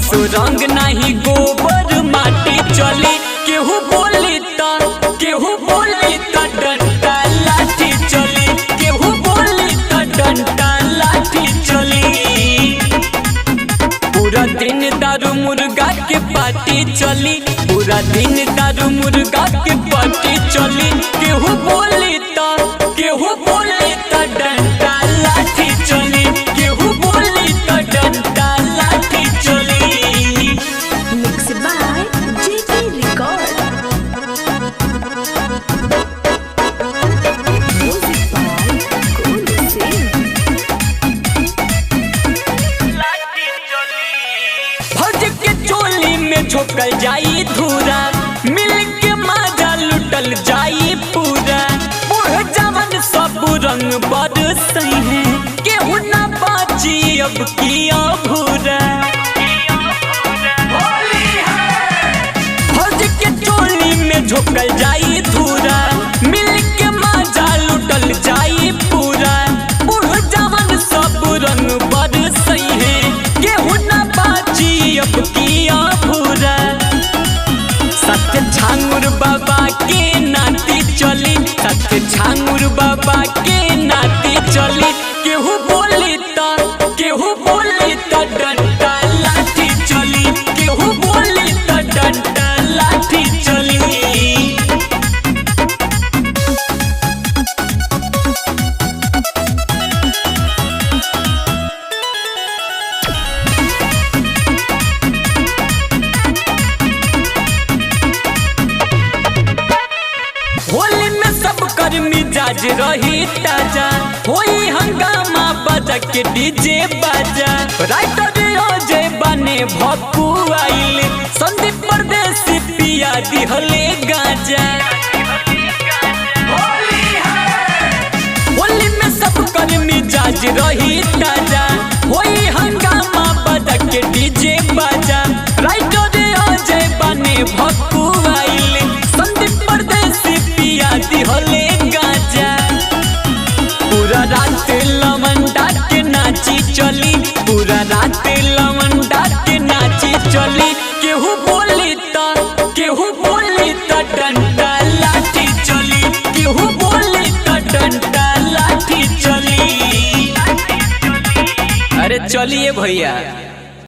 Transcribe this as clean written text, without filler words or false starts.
असो रंग नाही गोबर माटी चली। केहू बोली त डंडा लाठी चली, केहू बोली त डंडा लाठी चली। पूरा दिन दारू मुर्गा के पार्टी चली, पूरा दिन दारू मुर्गा के पार्टी चली। केहू बोली त डंडा लाठी चली, केहू बोली त डंडा लाठी चली। Mixed by JK Record. Music by Golu Singh. भज के चोली में झोंकल जाई धूरा, मिल के माजा लुटल जाई पूरा। बूढ़ जवान सब रंग बरसई है, केहू ना बाची अब किया भूरा। भज के चोली में झोंकल जाई धूरा, मिल के माजा लुटल जाई पूरा। बूढ़ जवान सब रंग बरसई है, केहू ना बाची अब किया भूरा। सत्य झांगुर बाबा के नाती चली, सत्य झांगुर बाबा के नाती चली। केहू बोली त डंडा लाठी चली, केहू बोली त डंडा लाठी चली। होली में सब कर मिजाज रही ताजा, होई हंगामा बजा के डीजे बाजा। राइटर अजय बने भक्कू आइल, संदीप परदेसी पिया दिहले गाजा। होली में सब कर मिजाज रही ताजा, होई हंगामा बजा के डीजे बाजा। राइटर अजय बने भक्कू आइल, संदीप परदेसी पिया दिहले गाजा। पूरा रात लवंडा के नाची चली, पूरा रात लवंडा के नाची चली। केहू बोली त डंडा लाठी चली, केहू बोली त डंडा लाठी चली। अरे चलिए भैया।